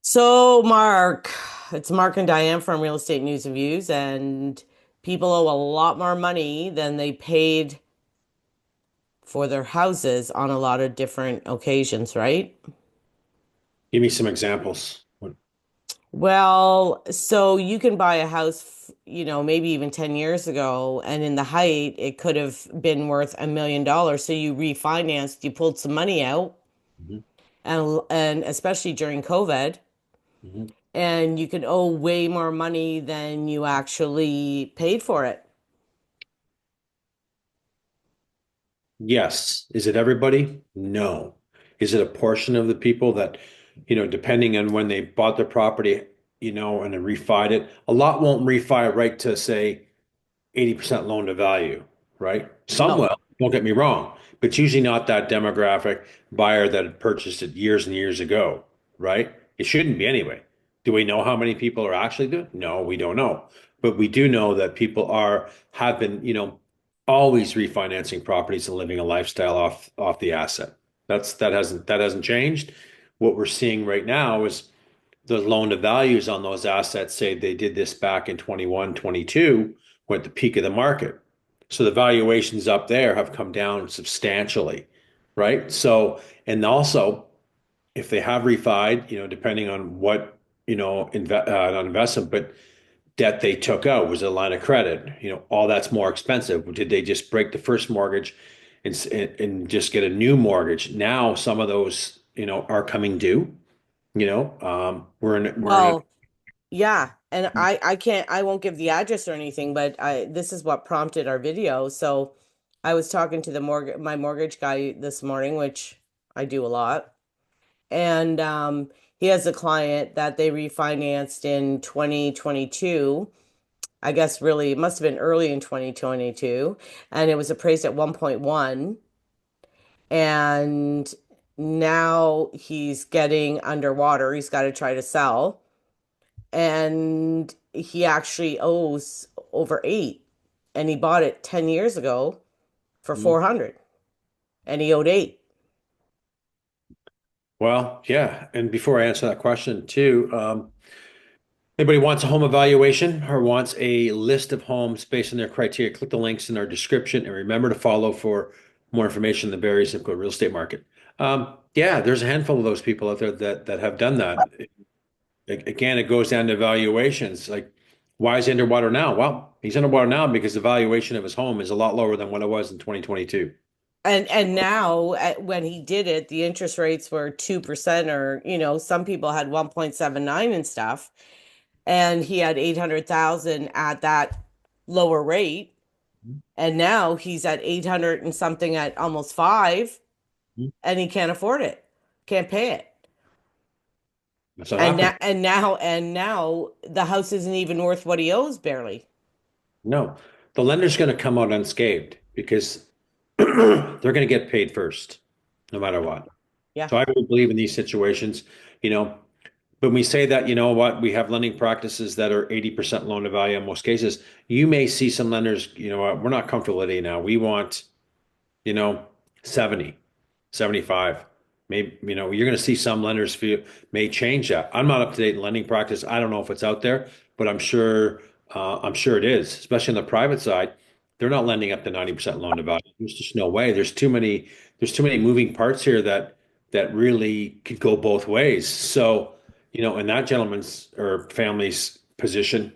So, Mark, it's Mark and Diane from Real Estate News and Views, and people owe a lot more money than they paid for their houses on a lot of different occasions, right? Give me some examples. Well, so you can buy a house, maybe even 10 years ago, and in the height, it could have been worth $1 million. So you refinanced, you pulled some money out, Mhm, and especially during COVID, mhm. and you can owe way more money than you actually paid for it. Yes. Is it everybody? No. Is it a portion of the people that, depending on when they bought their property, and then refied it? A lot won't refi right to say 80% loan to value, right? Some No. will, don't get me wrong, but it's usually not that demographic buyer that had purchased it years and years ago, right? It shouldn't be anyway. Do we know how many people are actually doing? No, we don't know. But we do know that people have been, always refinancing properties and living a lifestyle off the asset. That hasn't changed. What we're seeing right now is the loan to values on those assets, say they did this back in 21, 22, were at the peak of the market. So the valuations up there have come down substantially, right? So, and also if they have refied, depending on what, not investment, but debt they took out, was it a line of credit, all that's more expensive. Did they just break the first mortgage and just get a new mortgage? Now some of those, are coming due. We're in a Well, yeah. And I won't give the address or anything, but this is what prompted our video. So I was talking to my mortgage guy this morning, which I do a lot. And he has a client that they refinanced in 2022. I guess really it must have been early in 2022. And it was appraised at 1.1. And now he's getting underwater. He's got to try to sell. And he actually owes over eight. And he bought it 10 years ago for 400 and he owed eight. Well, yeah. And before I answer that question too, anybody wants a home evaluation or wants a list of homes based on their criteria, click the links in our description and remember to follow for more information on the Barrie Simcoe real estate market. Yeah, there's a handful of those people out there that have done that. Again, it goes down to valuations. Like, why is he underwater now? Well, he's underwater now because the valuation of his home is a lot lower than what it was in 2022. And now when he did it, the interest rates were 2% or, some people had 1.79 and stuff. And he had 800,000 at that lower rate. And now he's at 800 and something at almost five, and he can't afford it, can't pay it. That's what And happened. now the house isn't even worth what he owes barely. No, the lender's going to come out unscathed because they're going to get paid first, no matter what. Yeah. So I really believe in these situations, you know, when we say that, we have lending practices that are 80% loan to value in most cases, you may see some lenders, we're not comfortable with it now. We want, you know, 70, 75. Maybe, you're going to see some lenders may change that. I'm not up to date in lending practice. I don't know if it's out there, but I'm sure it is, especially on the private side. They're not lending up to 90% loan to value. There's just no way. There's too many moving parts here that really could go both ways. So, in that gentleman's or family's position,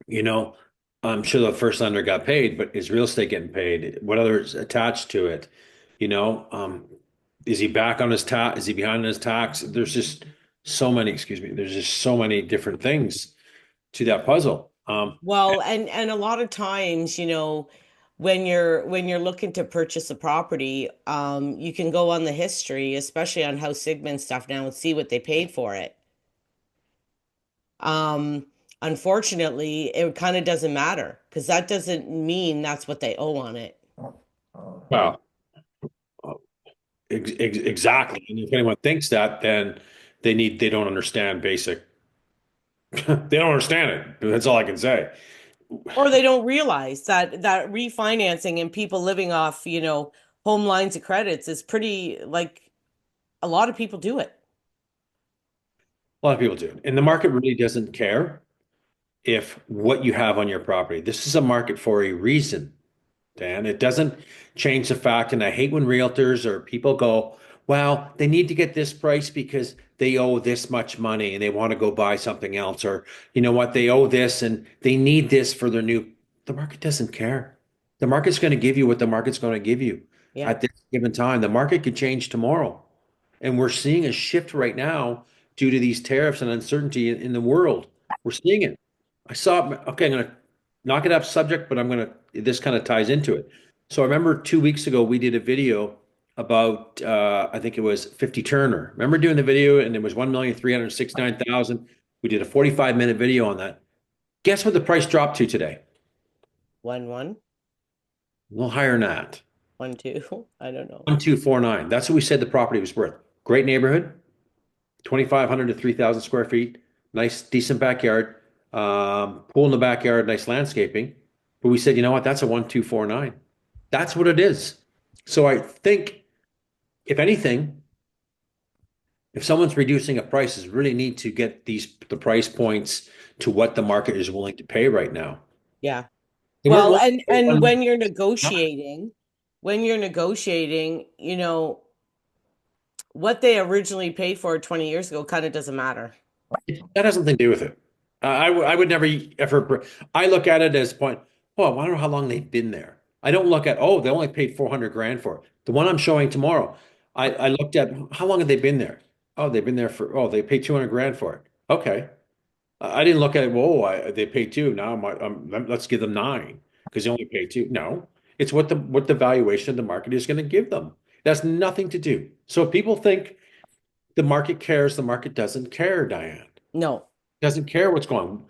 you know, I'm sure the first lender got paid, but is real estate getting paid? What others attached to it? You know, um, is he back on his tax? Is he behind on his tax? There's just so many different things to that puzzle. Well, and a lot of times, when you're looking to purchase a property, you can go on the history, especially on House Sigmund stuff now, and see what they paid for it. Um, Unfortunately, it kind of doesn't matter because that doesn't mean that's what they owe on it. Well, exactly. And if anyone thinks that, then they don't understand basic. They don't understand it. That's all I can say. Or they don't realize that refinancing and people living off, home lines of credits is pretty like a lot of people do it. A lot of people do. And the market really doesn't care if what you have on your property. This is a market for a reason, Dan. It doesn't change the fact, and I hate when realtors or people go, well, they need to get this price because they owe this much money and they want to go buy something else, or you know what, they owe this and they need this for their new. The market doesn't care. The market's going to give you what the market's going to give you Yeah. at this given time. The market could change tomorrow. And we're seeing a shift right now due to these tariffs and uncertainty in the world. We're seeing it. I saw, okay, I'm going to knock it off subject, but this kind of ties into it. So I remember 2 weeks ago, we did a video about, I think it was 50 Turner. Remember doing the video and it was 1,369,000. We did a 45-minute video on that. Guess what the price dropped to today? 1-1, A little higher than that. 1-2. I don't know. 1,249. That's what we said the property was worth. Great neighborhood, 2,500 to 3,000 square feet, nice, decent backyard, pool in the backyard, nice landscaping. But we said, you know what? That's a 1,249. That's what it is. So I think, if anything, if someone's reducing a prices, really need to get the price points to what the market is willing to pay right now. Yeah. They weren't Well, willing and to pay and one. when you're negotiating, what they originally paid for 20 years ago kind of doesn't matter. That has nothing to do with it. I would never ever. I look at it as point. Oh, I wonder how long they've been there. I don't look at, oh, they only paid 400 grand for it. The one I'm showing tomorrow, I looked at how long have they been there? Oh, they've been there for, oh, they paid 200 grand for it. Okay. I didn't look at it. Whoa, they paid two. Now let's give them nine because they only paid two. No, it's what the valuation of the market is going to give them. It has nothing to do. So if people think the market cares, the market doesn't care, Diane. No, Doesn't care what's going on.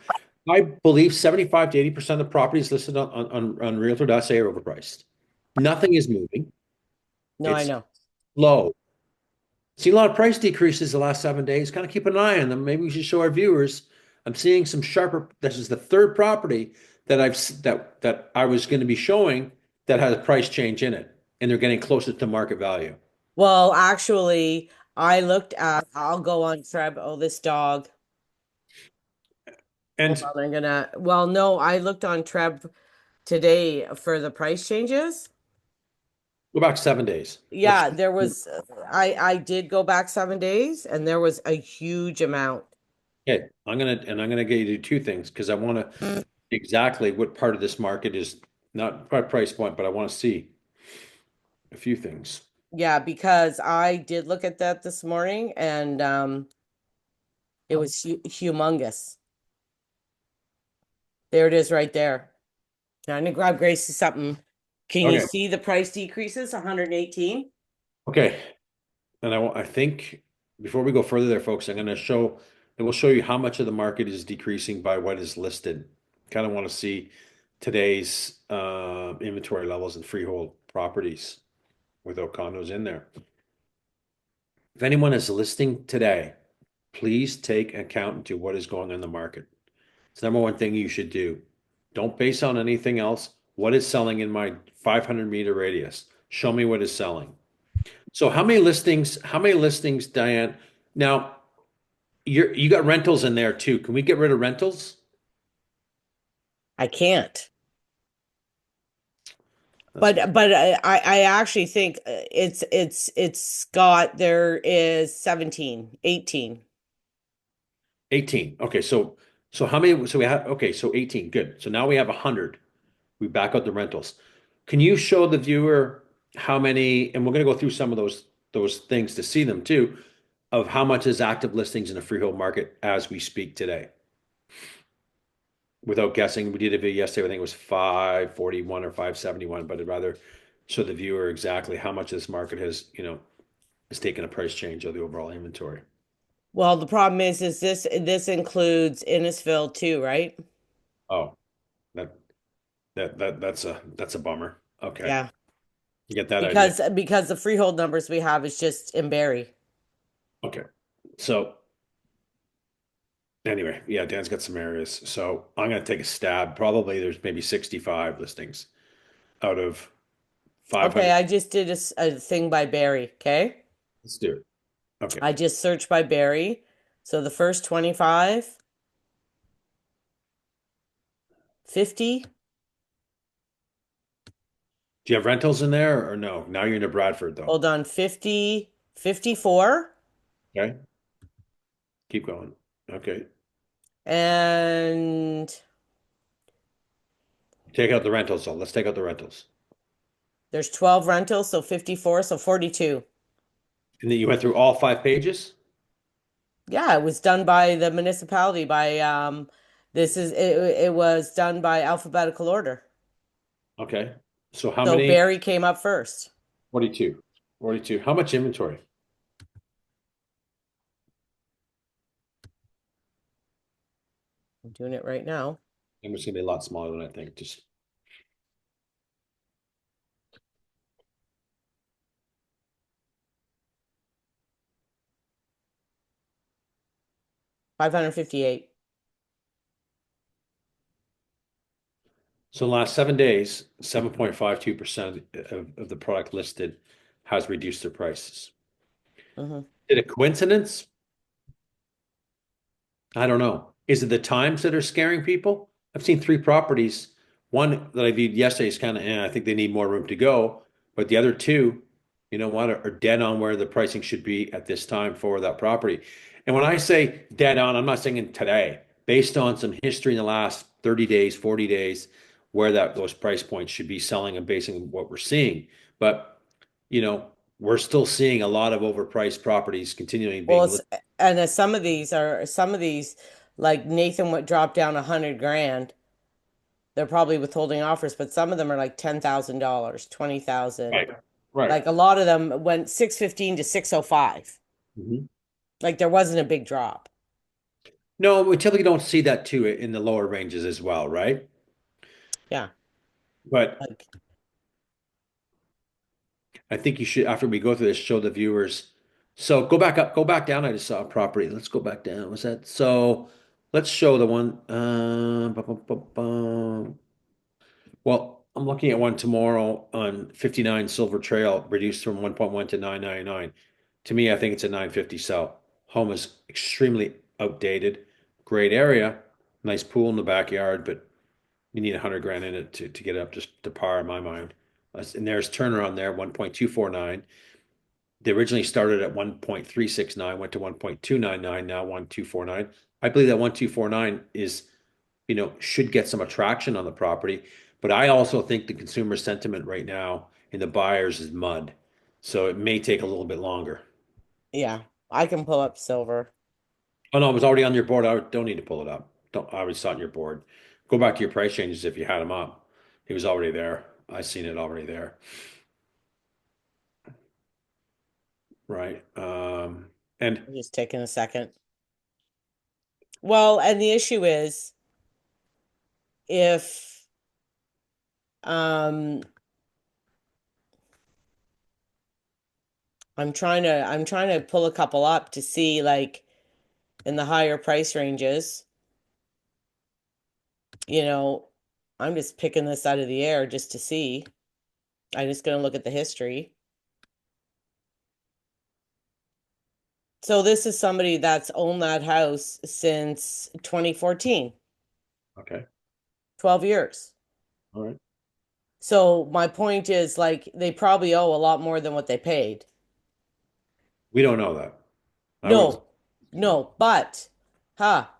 I believe 75 to 80% of the properties listed on Realtor.ca are overpriced. Nothing is moving. no, I It's know. low. See a lot of price decreases the last 7 days. Kind of keep an eye on them. Maybe we should show our viewers. I'm seeing some sharper. This is the third property that I was going to be showing that has a price change in it, and they're getting closer to market value. Well, actually, I'll go on Treb. Oh, this dog. Hold And on, well, no, I looked on Treb today for the price changes. go back 7 days. Let's Yeah, there was, I did go back 7 days and there was a huge amount. Okay, I'm gonna get you to do two things because I want to exactly what part of this market is not by price point, but I want to see a few things. Yeah, because I did look at that this morning and it was humongous. There it is right there. Trying to grab Gracie something. Can you Okay, see the price decreases? 118? okay, and I think before we go further there, folks, I'm gonna show and we'll show you how much of the market is decreasing by what is listed. Kind of want to see today's inventory levels and freehold properties without condos in there. If anyone is listing today, please take account into what is going on in the market. It's the number one thing you should do. Don't base on anything else. What is selling in my 500-meter radius? Show me what is selling. So how many listings, Diane? Now, you got rentals in there too. Can we get rid of rentals? I can't. That's But I actually think it's got there is 17, 18. 18. Okay, so how many? So we have, okay, so 18. Good. So now we have 100. We back out the rentals. Can you show the viewer how many, and we're going to go through some of those things to see them too, of how much is active listings in the freehold market as we speak today? Without guessing, we did a video yesterday, I think it was 541 or 571, but I'd rather show the viewer exactly how much this market has taken a price change of the overall inventory. Well, the problem is this includes Innisfil too, right? Oh, that that's a bummer. Okay. Yeah. You get that idea. Because the freehold numbers we have is just in Barrie. Okay. So anyway, yeah, Dan's got some areas. So I'm going to take a stab. Probably there's maybe 65 listings out of Okay, 500. I just did a thing by Barrie, okay? Let's do it. Okay. I just searched by Barrie. So the first 25, 50. Do you have rentals in there or no? Now you're in Bradford though. Hold on, 50, 54, Okay. Keep going. Okay. and Take out the rentals though. Let's take out the rentals. there's 12 rentals, so 54, so 42. And then you went through all 5 pages? Yeah, it was done by the municipality by it was done by alphabetical order. Okay. So how So many? Barrie came up first. 42. 42. How much inventory? I'm doing it right now. It's gonna be a lot smaller than I think. Just 558. so in the last 7 days, 7.52% of the product listed has reduced their prices. Hmm. Is it a coincidence? I don't know. Is it the times that are scaring people? I've seen 3 properties. One that I viewed yesterday is kind of, I think they need more room to go. But the other two, you know what, are dead on where the pricing should be at this time for that property. And when I say dead on, I'm not saying today, based on some history in the last 30 days, 40 days, where those price points should be selling and basing on what we're seeing. But, we're still seeing a lot of overpriced properties continuing Well, being it's, listed. and some of these like Nathan would drop down 100 grand. They're probably withholding offers, but some of them are like $10,000, 20,000. Right. Right. Like a lot of them went 615 to 605. Mhm. Like there wasn't a big drop. No, we typically don't see that too in the lower ranges as well, right? Yeah. But Like I think you should, after we go through this, show the viewers. So go back up, go back down. I just saw a property. Let's go back down. Was that so? Let's show the one. Well, I'm looking at one tomorrow on 59 Silver Trail, reduced from 1.1 to 999. To me, I think it's a 950 sell. Home is extremely outdated. Great area, nice pool in the backyard, but you need 100 grand in it to get it up just to par in my mind. And there's Turner on there, 1.249. They originally started at 1.369, went to 1.299, now 1.249. I believe that 1.249 is, should get some attraction on the property. But I also think the consumer sentiment right now in the buyers is mud. So it may take a little bit longer. yeah, I can pull up silver. Oh no, it was already on your board. I don't need to pull it up. Don't, I already saw it on your board. Go back to your price changes if you had them up. He was already there. I seen it already there. Right. And I'm just taking a second. Well, and the issue is if um I'm trying to pull a couple up to see like in the higher price ranges, you know, I'm just picking this out of the air just to see. I'm just gonna look at the history. So this is somebody that's owned that house since 2014, okay. 12 years. All right. So my point is like they probably owe a lot more than what they paid. We don't know that. I would No, no, but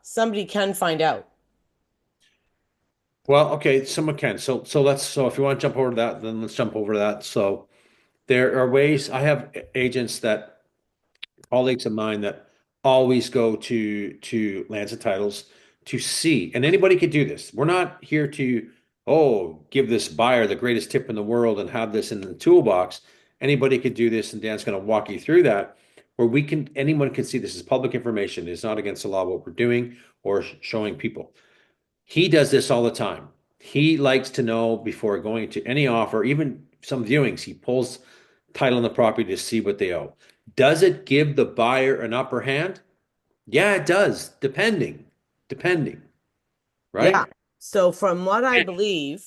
somebody can find out. well, okay, someone can. So if you want to jump over to that, then let's jump over to that. So there are ways I have agents that colleagues of mine that always go to lands and titles to see, and anybody could do this. We're not here to, give this buyer the greatest tip in the world and have this in the toolbox. Anybody could do this, and Dan's going to walk you through that, where anyone can see this is public information. It's not against the law what we're doing or showing people. He does this all the time. He likes to know before going to any offer, even some viewings, he pulls title on the property to see what they owe. Does it give the buyer an upper hand? Yeah, it does, depending, Yeah. right? So from what I believe,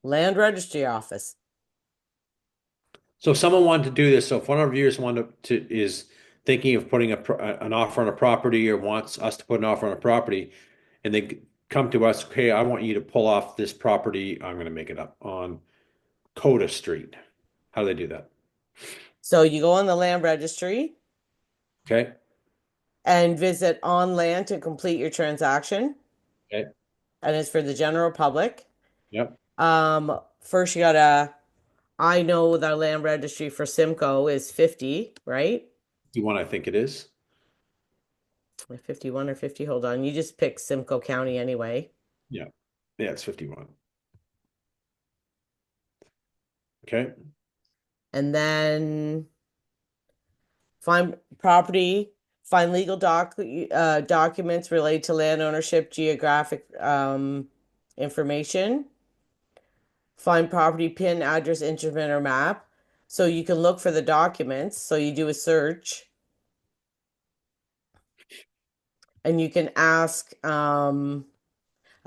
land registry office. So if someone wanted to do this, so if one of our viewers wanted is thinking of putting an offer on a property or wants us to put an offer on a property, and they come to us, okay, I want you to pull off this property, I'm going to make it up, on Coda Street. How do they do that? So you go on the land registry Okay. and visit on land to complete your transaction, Okay. and it's for the general public. Yep. First you gotta, I know the land registry for Simcoe is 50, right? You want, I think it is. 51 or 50, hold on. You just pick Simcoe County anyway. Yeah. Yeah, it's 51. Okay. And then find property, find legal documents related to land ownership, geographic information, find property pin, address, instrument, or map. So you can look for the documents. So you do a search and you can ask, I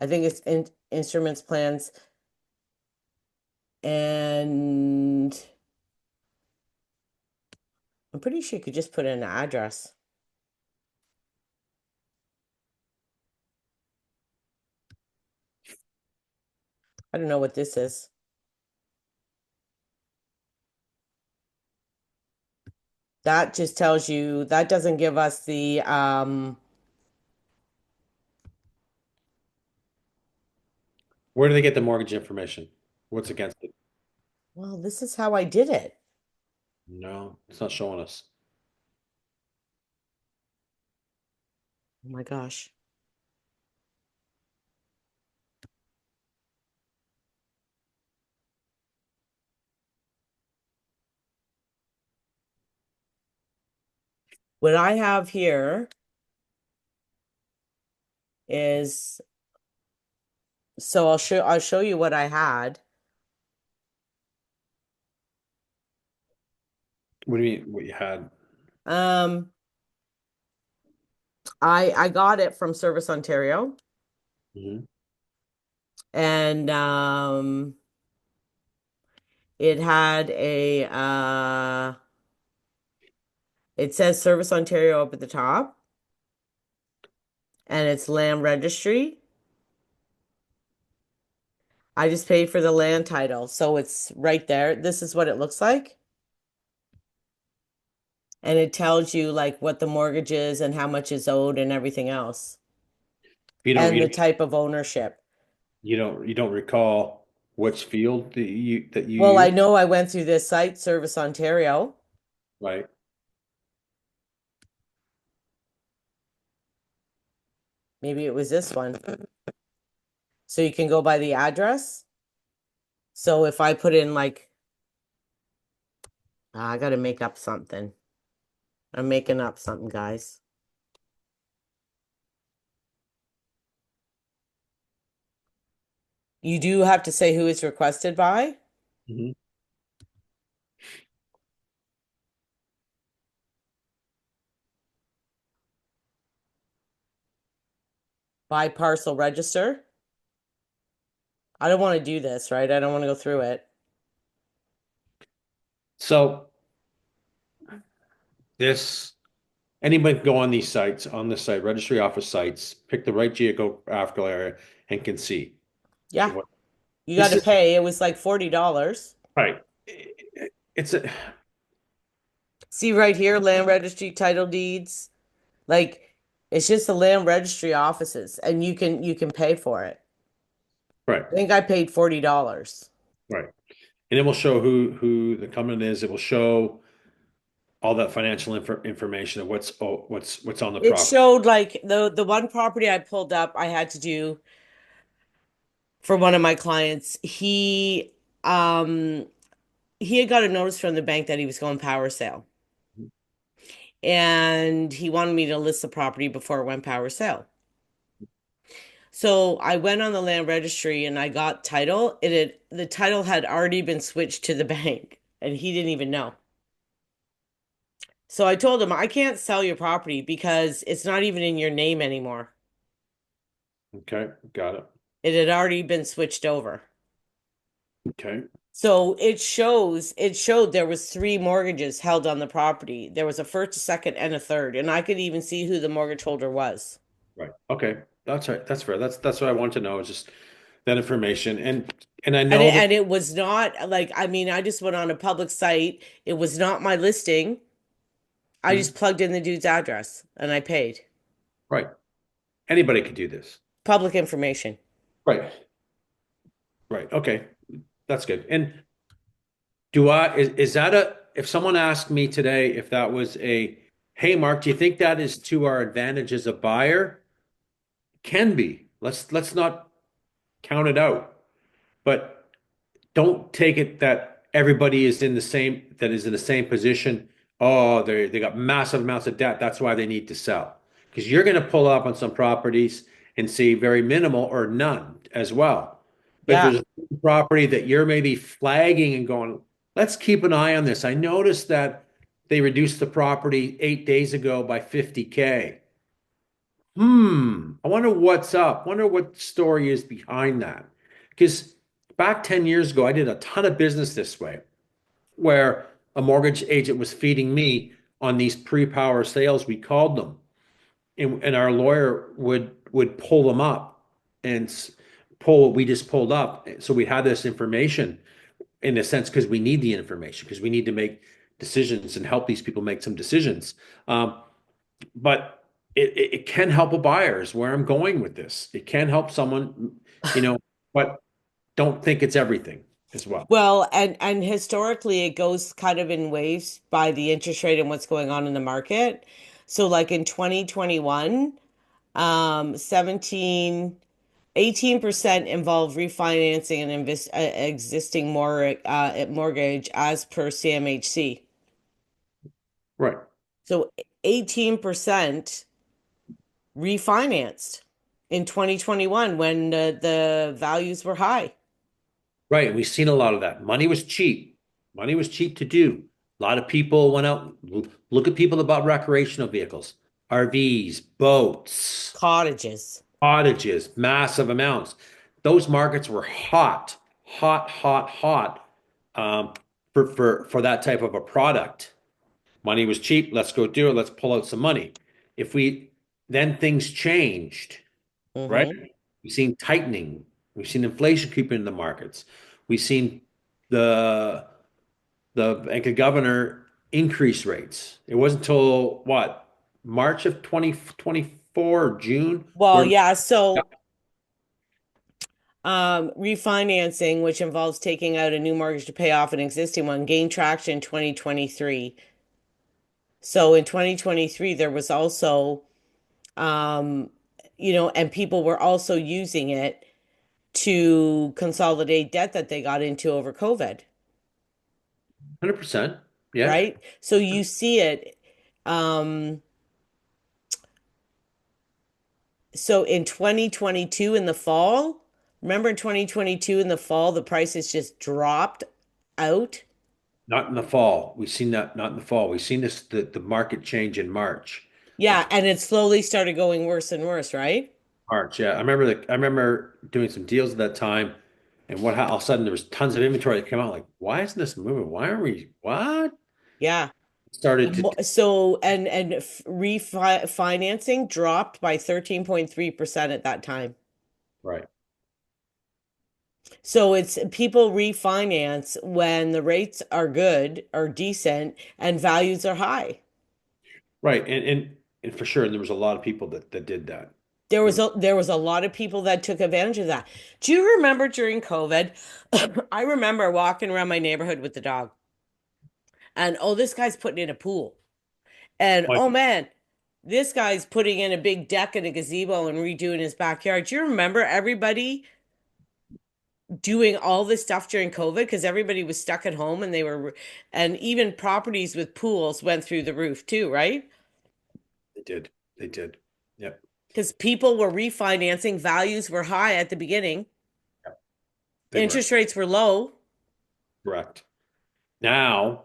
think it's instruments, plans, and I'm pretty sure you could just put in an address. I don't know what this is. That just tells you, that doesn't give us the Where do they get the mortgage information? What's against it? well, this is how I did it. No, it's not showing us. Oh my gosh. What I have here is, so I'll show you what I had. What do you mean, what you had? Um I got it from Service Ontario, Mhm. and it had a it says Service Ontario up at the top, and it's land registry. I just paid for the land title, so it's right there. This is what it looks like. And it tells you like what the mortgage is and how much is owed and everything else, You don't, and you the type of ownership. you don't recall which field that you Well, I use, know I went through this site, Service Ontario. right? Maybe it was this one. So you can go by the address. So if I put in like, I gotta make up something. I'm making up something, guys. You do have to say who it's requested Mhm. by parcel register. I don't want to do this, right? I don't want to go through it. So this anybody can go on these sites, on this site, registry office sites, pick the right geographical area and can see. Okay, Yeah, what you got this to is pay. It was like $40. right. It's a See right here, land registry title deeds. Like it's just the land registry offices, and you can pay for it. right, I think I paid $40. right. And it will show who the company is. It will show all that financial information of what's on the It property. showed like the one property I pulled up, I had to do for one of my clients. Um he had got a notice from the bank that he was going power sale. And he wanted me to list the property before it went power sale. So I went on the land registry and I got title. The title had already been switched to the bank and he didn't even know. So I told him I can't sell your property because it's not even in your name anymore. Okay, got it. It had already been switched over. Okay. So it showed there was three mortgages held on the property. There was a first, a second, and a third, and I could even see who the mortgage holder was. Right. Okay. That's right. That's fair. That's what I want to know, is just that information. And I know that. And it was not like, I mean, I just went on a public site. It was not my listing. I Hmm, just plugged in the dude's address and I paid. right. Anybody could do this. Public information. Right. Right. Okay. That's good. And do I is that a if someone asked me today if that was a, hey Mark, do you think that is to our advantage as a buyer? Can be. Let's not count it out. But don't take it that everybody is in the same that is in the same position. Oh, they got massive amounts of debt. That's why they need to sell. Because you're going to pull up on some properties and see very minimal or none as well. But if Yeah. there's a property that you're maybe flagging and going, let's keep an eye on this. I noticed that they reduced the property 8 days ago by 50K. I wonder what's up. Wonder what the story is behind that. Because back 10 years ago, I did a ton of business this way, where a mortgage agent was feeding me on these pre-power sales, we called them. And our lawyer would pull them up and pull what we just pulled up. So we had this information in a sense because we need the information, because we need to make decisions and help these people make some decisions. But it can help a buyer is where I'm going with this. It can help someone, you know, but don't think it's everything as well. Well, and historically it goes kind of in waves by the interest rate and what's going on in the market. So like in 2021, 17 18% involved refinancing an existing mortgage as per CMHC. Right. So 18% refinanced in 2021 when the values were high. Right. And we've seen a lot of that. Money was cheap. Money was cheap to do. A lot of people went out. Look at people that bought recreational vehicles, RVs, boats, Cottages. cottages, massive amounts. Those markets were hot, hot, hot, hot, for that type of a product. Money was cheap. Let's go do it. Let's pull out some money. If we then things changed, right? Hmm. We've seen tightening. We've seen inflation creeping in the markets. We've seen the the bank of governor increase rates. It wasn't until what, March of 2024, June, Well, where yeah, so refinancing, which involves taking out a new mortgage to pay off an existing one, gained traction in 2023. So in 2023, there was also, um, and people were also using it to consolidate debt that they got into over COVID, 100%. Yeah. right? So you see it. Um, so in 2022 in the fall, remember in 2022 in the fall, the prices just dropped out. Not in the fall. We've seen that, not in the fall. We've seen this, the market change in March of Yeah, and it slowly started going worse and worse, right? March. Yeah. I remember doing some deals at that time, and all of a sudden there was tons of inventory that came out. Like, why isn't this moving? Why are we what? Yeah. Started to So and refinancing dropped by 13.3% at that time. right. So it's people refinance when the rates are good or decent and values are high. Right. And for sure, and there was a lot of people that did that. There There was a lot of people that took advantage of that. Do you remember during COVID? I remember walking around my neighborhood with the dog, and oh, this guy's putting in a pool. And like oh man, this guy's putting in a big deck and a gazebo and redoing his backyard. Do you remember everybody doing all this stuff during COVID because everybody was stuck at home and and even properties with pools went through the roof too, right? they did. They did. Yep. Because people were refinancing, values were high at the beginning, Yep. They were interest rates were low. correct. Now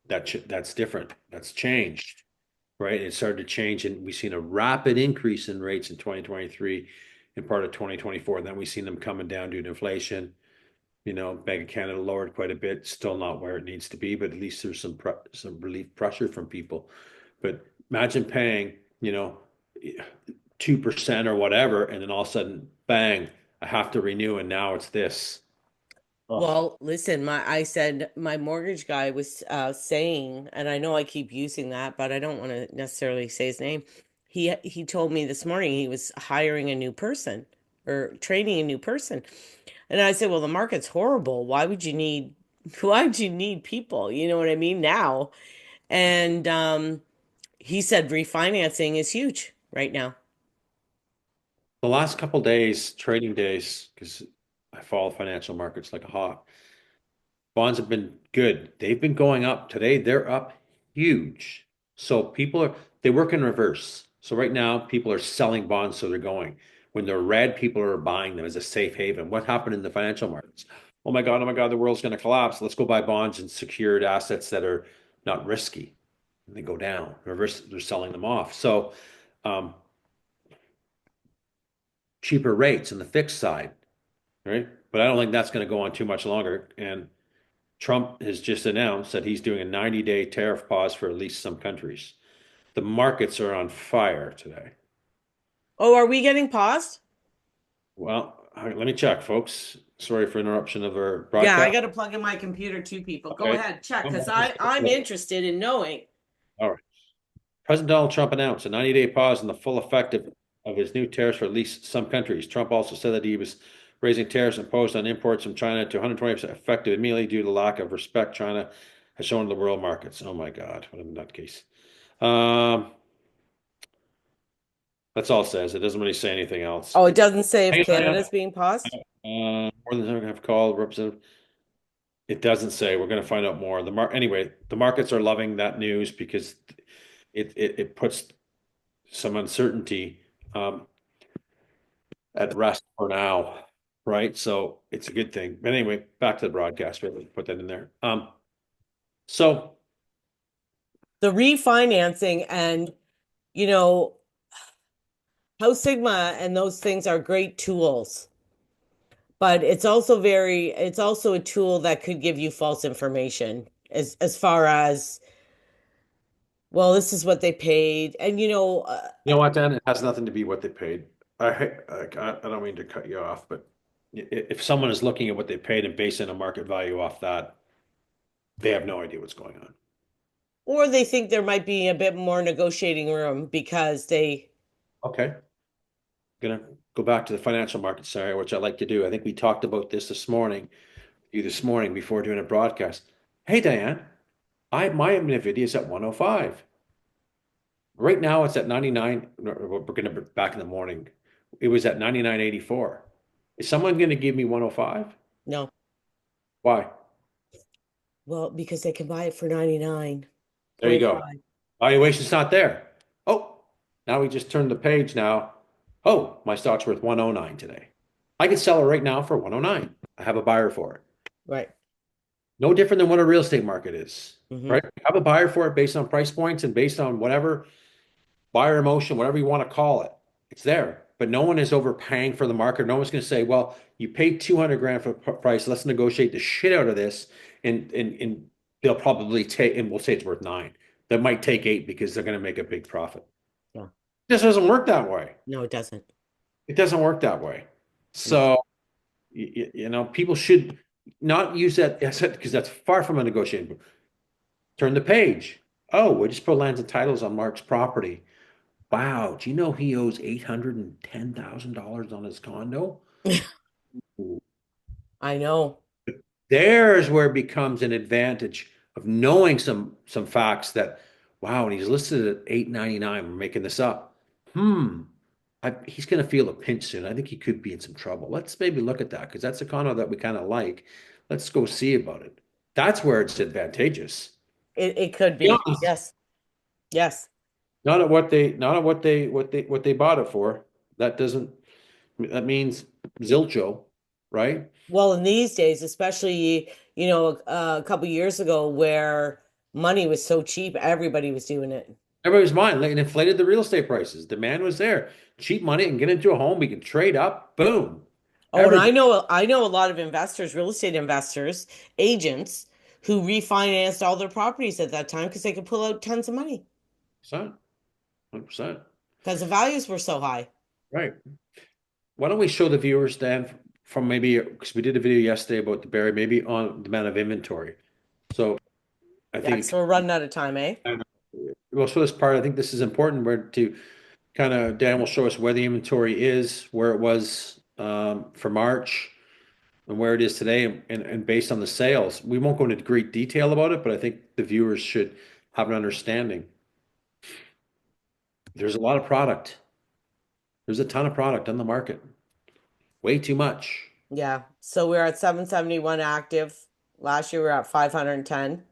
that's different. That's changed, right? It started to change, and we've seen a rapid increase in rates in 2023 and part of 2024. Then we've seen them coming down due to inflation. Bank of Canada lowered quite a bit, still not where it needs to be, but at least there's some relief pressure from people. But imagine paying, 2% or whatever, and then all of a sudden, bang, I have to renew, and now it's this. Oh, Well, listen, I said my mortgage guy was saying, and I know I keep using that, but I don't want to necessarily say his name. He told me this morning he was hiring a new person or training a new person. And I said, "Well, the market's horrible. Why would you need people? You know what I mean now?" And he said refinancing is huge right now. the last couple days, trading days, because I follow financial markets like a hawk. Bonds have been good. They've been going up. Today, they're up huge. So they work in reverse. So right now, people are selling bonds, so they're going. When they're red, people are buying them as a safe haven. What happened in the financial markets? Oh my God, the world's going to collapse. Let's go buy bonds and secured assets that are not risky. And they go down. Reverse, they're selling them off. So um, cheaper rates on the fixed side, right? But I don't think that's going to go on too much longer. And Trump has just announced that he's doing a 90-day tariff pause for at least some countries. The markets are on fire today. Oh, are we getting paused? Well, let me check, folks. Sorry for interruption of our Yeah, I broadcast. got to plug in my computer too, people. Go Okay. ahead, check, because I'm interested in knowing. All right. President Donald Trump announced a 90-day pause in the full effect of his new tariffs for at least some countries. Trump also said that he was raising tariffs imposed on imports from China to 120% effective immediately due to the lack of respect China has shown to the world markets. Oh my God, what a nutcase. Um, that's all it says. It doesn't really say anything else. Oh, it doesn't say if Hang on, Canada's being paused? more than ever have called representative. It doesn't say. We're going to find out more. Anyway, the markets are loving that news because it puts some uncertainty at rest for now, right? So it's a good thing. But anyway, back to the broadcast. We put that in there. So The refinancing and, you know, House Sigma and those things are great tools, but it's also a tool that could give you false information as far as, well, this is what they paid. And, you know what, Dan? It has nothing to be what they paid. I don't mean to cut you off, but if someone is looking at what they paid and basing a market value off that, they have no idea what's going on. or they think there might be a bit more negotiating room because they, Okay. Gonna go back to the financial market scenario, which I like to do. I think we talked about this morning, this morning before doing a broadcast. Hey, Diane, my NVIDIA is at 105. Right now it's at 99. We're gonna be back in the morning. It was at 99.84. Is someone gonna give me 105? no, Why? well, because they can buy it for There you go. 99.5. Valuation's not there. Oh, now we just turned the page now. Oh, my stock's worth 109 today. I can sell it right now for 109. I have a buyer for it. Right. No different than what a real estate market is, Hmm. right? Have a buyer for it based on price points and based on whatever buyer emotion, whatever you want to call it. It's there, but no one is overpaying for the market. No one's going to say, "Well, you paid 200 grand for the price. Let's negotiate the shit out of this," and they'll probably take, and we'll say it's worth nine. They might take eight because they're going to make a big profit. Yeah. It just doesn't work that way. No, it doesn't. It doesn't work that way. No. So, people should not use that asset because that's far from a negotiation. Turn the page. Oh, we just put lands and titles on Mark's property. Wow, do you know he owes $810,000 on his condo? I know. There's where it becomes an advantage of knowing some facts that, wow, and he's listed at 899. We're making this up. He's going to feel a pinch soon. I think he could be in some trouble. Let's maybe look at that because that's a condo that we kind of like. Let's go see about it. That's where it's advantageous. It could Be be. honest. Yes. Yes. Not at what they bought it for. That means zilcho, right? Well, in these days, especially, a couple years ago where money was so cheap, everybody was doing it. Everybody's buying. Like, it inflated the real estate prices. Demand was there. Cheap money and get into a home. We can trade up. Boom. Oh, and Everybody. I know a lot of investors, real estate investors, agents who refinanced all their properties at that time because they could pull out tons of money 100%. because the values were so high. Right. Why don't we show the viewers then from maybe because we did a video yesterday about the Barrie, maybe on the amount of inventory. So I Yeah, think so we're running out of time, eh? we'll show this part. I think this is important where to kind of Dan will show us where the inventory is, where it was for March and where it is today and based on the sales. We won't go into great detail about it, but I think the viewers should have an understanding. There's a lot of product. There's a ton of product on the market. Way too much. Yeah. So we're at 771 active. Last year we were at 510.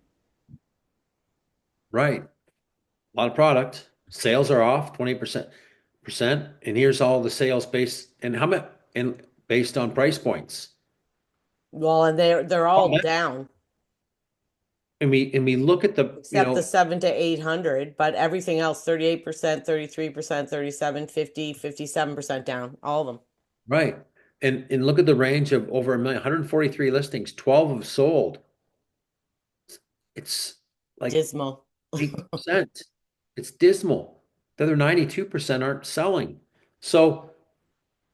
Right. A lot of product. Sales are off 20%. And here's all the sales based and how much and based on price points. Well, and they're all down And we look at the, except the 7 to 800, but everything else 38%, 33%, 37, 50, 57% down. All of them. right. And look at the range of over a million, 143 listings, 12 have sold. It's like Dismal. 8%. It's dismal. The other 92% aren't selling. So,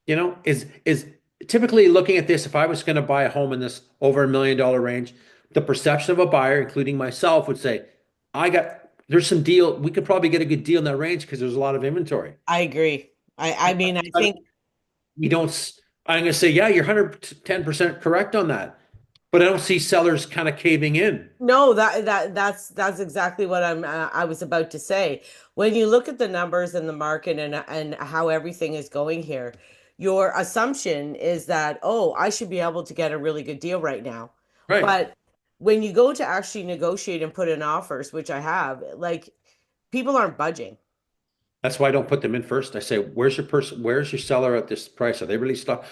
is typically looking at this, if I was going to buy a home in this over $1 million range, the perception of a buyer, including myself, would say, there's some deal. We could probably get a good deal in that range because there's a lot of inventory. I agree. I mean, I think We don't, I'm going to say, yeah, you're 110% correct on that. But I don't see sellers kind of caving in. no, that's exactly what I was about to say. When you look at the numbers in the market and how everything is going here, your assumption is that, oh, I should be able to get a really good deal right now. Right. But when you go to actually negotiate and put in offers, which I have, like people aren't budging. That's why I don't put them in first. I say, where's your seller at this price? Are they really stuck?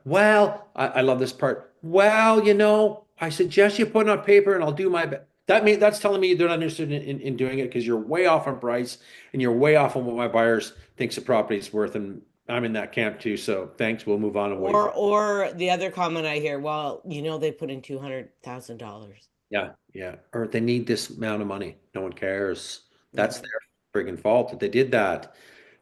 Well, I love this part. Well, I suggest you put it on paper and I'll do my best. That's telling me they're not interested in doing it because you're way off on price and you're way off on what my buyers thinks the property is worth. And I'm in that camp too. So thanks. We'll move on and wait. Or the other comment I hear, well, they put in $200,000. Yeah, yeah. Or they need this amount of money. No one cares. That's Yeah. their friggin' fault that they did that.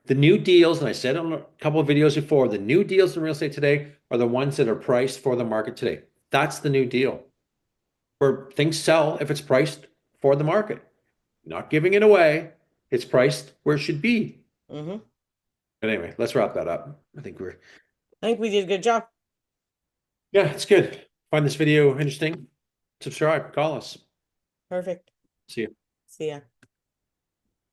The new deals, and I said on a couple of videos before, the new deals in real estate today are the ones that are priced for the market today. That's the new deal. Where things sell if it's priced for the market. Not giving it away. It's priced where it should be. Hmm. But anyway, let's wrap that up. I think I think we did a good job. yeah, it's good. Find this video interesting. Subscribe, call us. Perfect. See you. See ya.